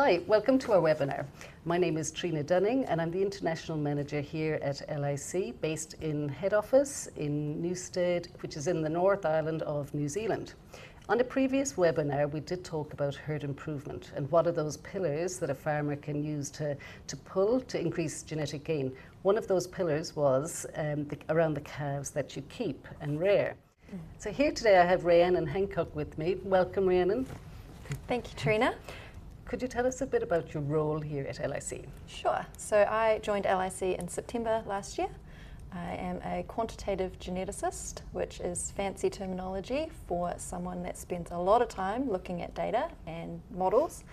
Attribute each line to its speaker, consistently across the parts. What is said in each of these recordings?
Speaker 1: Hi, welcome to our webinar. My name is Trina Dunning and I'm the International Manager here at LIC, based in head office in Newstead, which is in the North Island of New Zealand. On a previous webinar, we did talk about herd improvement and what are those pillars that a farmer can use to pull to increase genetic gain. One of those pillars was around the calves that you keep and rear. So here today I have Rhiannon Handcock with me. Welcome, Rhiannon.
Speaker 2: Thank you, Trina.
Speaker 1: Could you tell us a bit about your role here at LIC?
Speaker 2: Sure. So I joined LIC in September last year. I am a quantitative geneticist, which is fancy terminology for someone that spends a lot of time looking at data and models,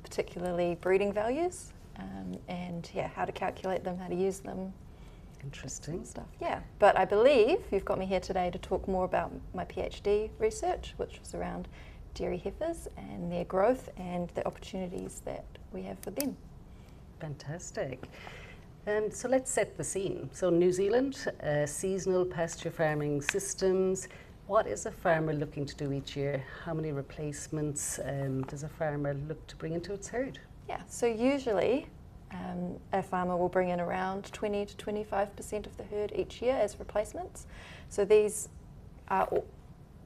Speaker 2: particularly breeding values, and how to calculate them, how to use them.
Speaker 1: Interesting
Speaker 2: stuff. Yeah, but I believe you've got me here today to talk more about my PhD research, which was around dairy heifers and their growth and the opportunities that we have for them.
Speaker 1: Fantastic. So let's set the scene. So New Zealand, seasonal pasture farming systems. What is a farmer looking to do each year? How many replacements does a farmer look to bring into its herd?
Speaker 2: Yeah, so usually a farmer will bring in around 20 to 25% of the herd each year as replacements. So these are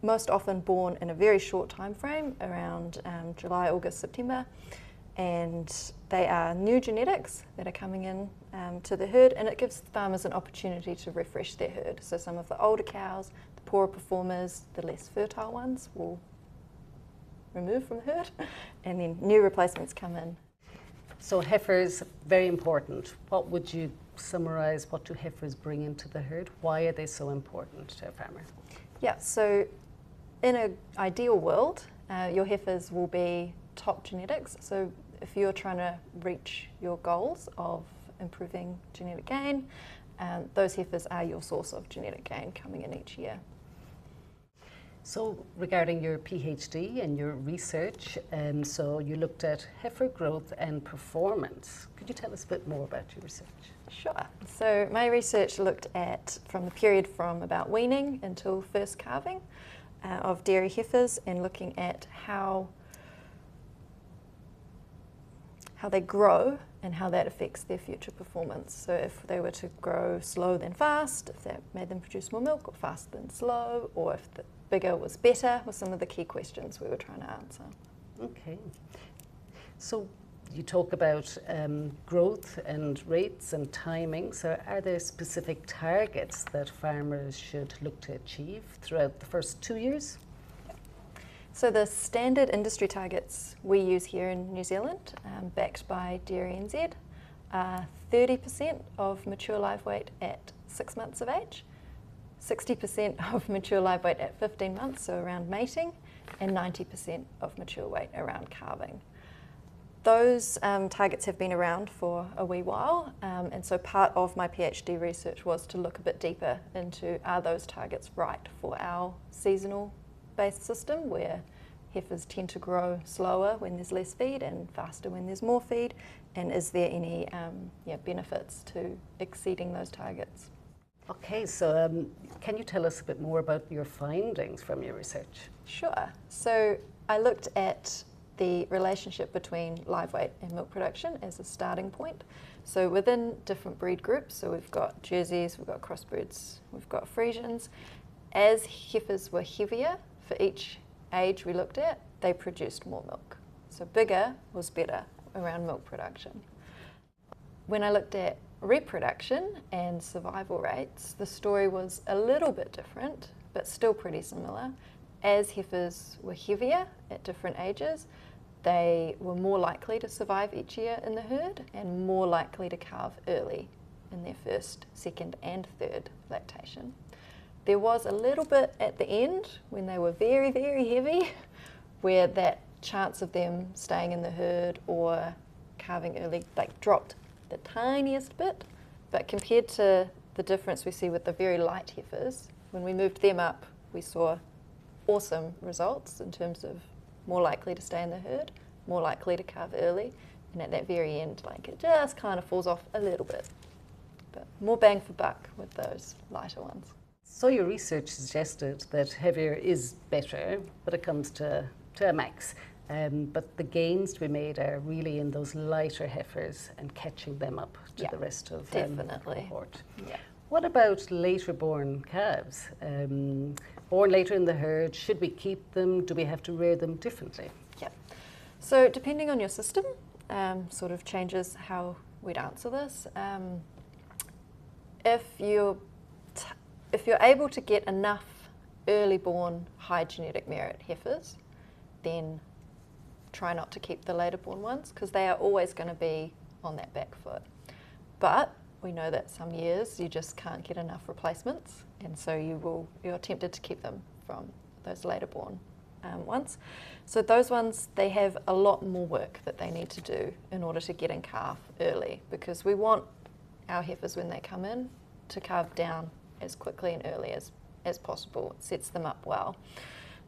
Speaker 2: most often born in a very short time frame, around July, August, September, and they are new genetics that are coming in to the herd, and it gives farmers an opportunity to refresh their herd. So some of the older cows, the poorer performers, the less fertile ones will remove from the herd, and then new replacements come in.
Speaker 1: So heifers, very important. What would you summarise, what do heifers bring into the herd? Why are they so important to a farmer?
Speaker 2: Yeah, so in an ideal world, your heifers will be top genetics. So if you're trying to reach your goals of improving genetic gain, those heifers are your source of genetic gain coming in each year.
Speaker 1: So regarding your PhD and your research, so you looked at heifer growth and performance. Could you tell us a bit more about your research?
Speaker 2: Sure. So my research looked at from the period from about weaning until first calving of dairy heifers, and looking at how they grow and how that affects their future performance. So if they were to grow slow then fast, if that made them produce more milk, or fast then slow, or if the bigger was better, were some of the key questions we were trying to answer.
Speaker 1: Okay. So you talk about growth and rates and timing. So are there specific targets that farmers should look to achieve throughout the first 2 years?
Speaker 2: So the standard industry targets we use here in New Zealand, backed by Dairy NZ, are 30% of mature live weight at 6 months of age, 60% of mature live weight at 15 months, so around mating, and 90% of mature weight around calving. Those targets have been around for a wee while, and so part of my PhD research was to look a bit deeper into, are those targets right for our seasonal based system, where heifers tend to grow slower when there's less feed and faster when there's more feed, and is there any benefits to exceeding those targets?
Speaker 1: Okay, so can you tell us a bit more about your findings from your research?
Speaker 2: Sure. So I looked at the relationship between live weight and milk production as a starting point. So within different breed groups, so we've got Jerseys, we've got crossbreds, we've got Friesians, as heifers were heavier for each age we looked at, they produced more milk. So bigger was better around milk production. When I looked at reproduction and survival rates, the story was a little bit different, but still pretty similar. As heifers were heavier at different ages, they were more likely to survive each year in the herd and more likely to calve early in their first, second and third lactation. There was a little bit at the end when they were very, very heavy, where that chance of them staying in the herd or calving early dropped the tiniest bit, but compared to the difference we see with the very light heifers, when we moved them up, we saw awesome results in terms of more likely to stay in the herd, more likely to calve early, and at that very end, it just kind of falls off a little bit. But more bang for buck with those lighter ones.
Speaker 1: So your research suggested that heavier is better, but it comes to a max. But the gains to be made are really in those lighter heifers and catching them up to the rest of the cohort.
Speaker 2: Yeah.
Speaker 1: What about later born calves? Born later in the herd, should we keep them? Do we have to rear them differently?
Speaker 2: Yeah. So depending on your system, sort of changes how we'd answer this. If you're able to get enough early born high genetic merit heifers, then try not to keep the later born ones, because they are always going to be on that back foot. But we know that some years you just can't get enough replacements, and so you're tempted to keep them from those later born ones. So those ones, they have a lot more work that they need to do in order to get in calf early, because we want our heifers, when they come in, to calve down as quickly and early as possible. It sets them up well.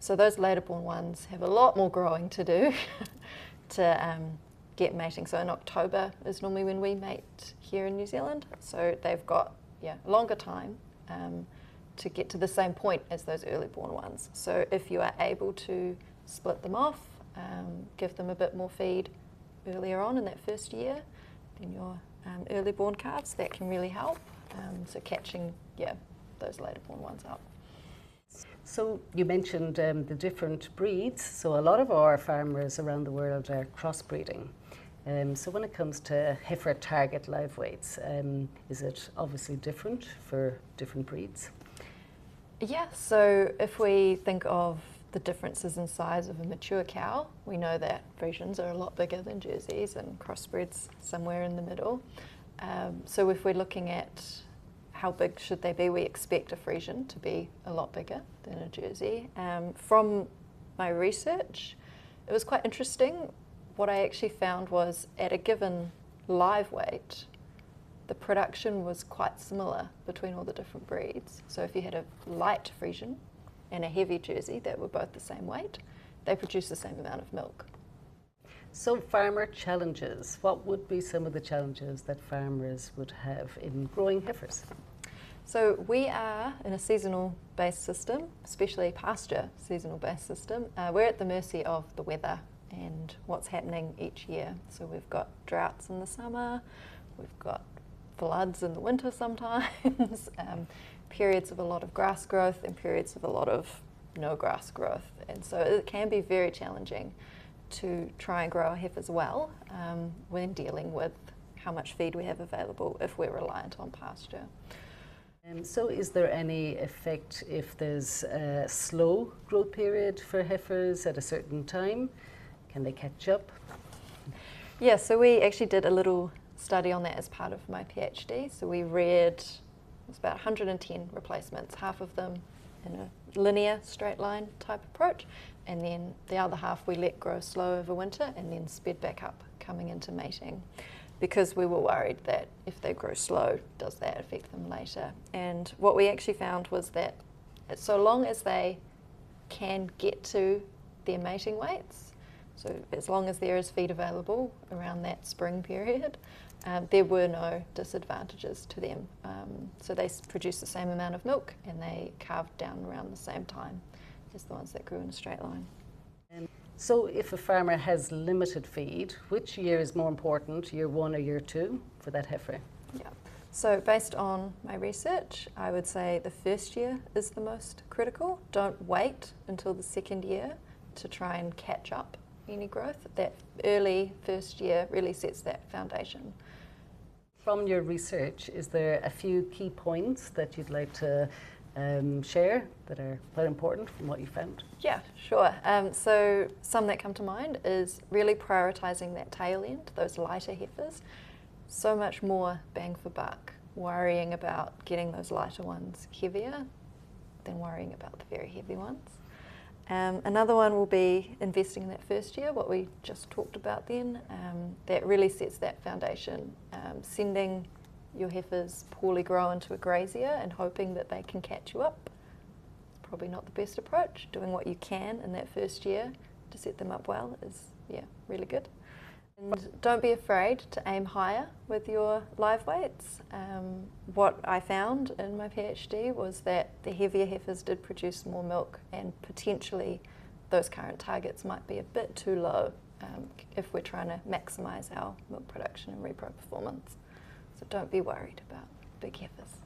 Speaker 2: So those later born ones have a lot more growing to do to get mating. So in October is normally when we mate here in New Zealand. So they've got longer time to get to the same point as those early born ones. So if you are able to split them off, give them a bit more feed earlier on in that first year, then your early born calves, that can really help. So catching those later born ones up.
Speaker 1: So you mentioned the different breeds. So a lot of our farmers around the world are crossbreeding. So when it comes to heifer target live weights, is it obviously different for different breeds?
Speaker 2: Yeah, so if we think of the differences in size of a mature cow, we know that Friesians are a lot bigger than Jerseys and crossbreds somewhere in the middle. So if we're looking at how big should they be, we expect a Friesian to be a lot bigger than a Jersey. From my research, it was quite interesting. What I actually found was at a given live weight, the production was quite similar between all the different breeds. So if you had a light Friesian and a heavy Jersey that were both the same weight, they produce the same amount of milk.
Speaker 1: So farmer challenges, what would be some of the challenges that farmers would have in growing heifers?
Speaker 2: So we are in a seasonal based system, especially pasture seasonal based system. We're at the mercy of the weather and what's happening each year. So we've got droughts in the summer, we've got floods in the winter sometimes, periods of a lot of grass growth and periods of a lot of no grass growth. And so it can be very challenging to try and grow our heifers well when dealing with how much feed we have available if we're reliant on pasture.
Speaker 1: So is there any effect if there's a slow growth period for heifers at a certain time? Can they catch up?
Speaker 2: Yeah, so we actually did a little study on that as part of my PhD. So we reared, it was about 110 replacements, half of them in a linear straight line type approach, and then the other half we let grow slow over winter and then sped back up coming into mating, because we were worried that if they grow slow, does that affect them later? And what we actually found was that so long as they can get to their mating weights, so as long as there is feed available around that spring period, there were no disadvantages to them. So they produce the same amount of milk and they calved down around the same time as the ones that grew in a straight line.
Speaker 1: So if a farmer has limited feed, which year is more important, year 1 or year 2 for that heifer?
Speaker 2: Yeah. So based on my research, I would say the first year is the most critical. Don't wait until the second year to try and catch up any growth. That early first year really sets that foundation.
Speaker 1: From your research, is there a few key points that you'd like to share that are quite important from what you found?
Speaker 2: Yeah, sure. So some that come to mind is really prioritising that tail end, those lighter heifers. So much more bang for buck worrying about getting those lighter ones heavier than worrying about the very heavy ones. Another one will be investing in that first year, what we just talked about then. That really sets that foundation. Sending your heifers poorly grown to a grazier and hoping that they can catch you up, it's probably not the best approach. Doing what you can in that first year to set them up well is, really good. And don't be afraid to aim higher with your live weights. What I found in my PhD was that the heavier heifers did produce more milk and potentially those current targets might be a bit too low if we're trying to maximise our milk production and repro performance. So don't be worried about big heifers.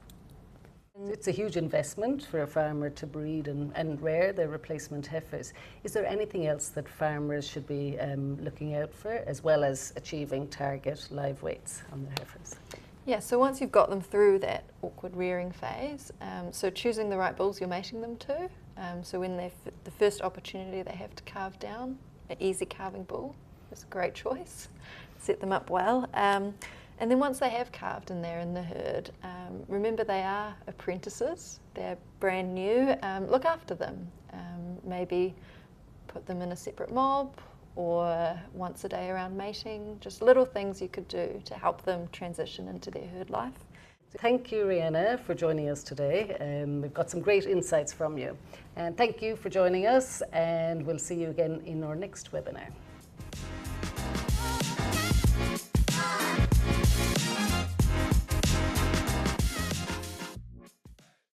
Speaker 1: It's a huge investment for a farmer to breed and rear their replacement heifers. Is there anything else that farmers should be looking out for, as well as achieving target live weights on their heifers?
Speaker 2: Yeah, so once you've got them through that awkward rearing phase, so choosing the right bulls you're mating them to, so when the first opportunity they have to calve down, an easy calving bull is a great choice. Set them up well. And then once they have calved and they're in the herd, remember they are apprentices, they're brand new, look after them. Maybe put them in a separate mob or once a day around mating, just little things you could do to help them transition into their herd life.
Speaker 1: Thank you, Rhiannon, for joining us today. We've got some great insights from you. And thank you for joining us, and we'll see you again in our next webinar.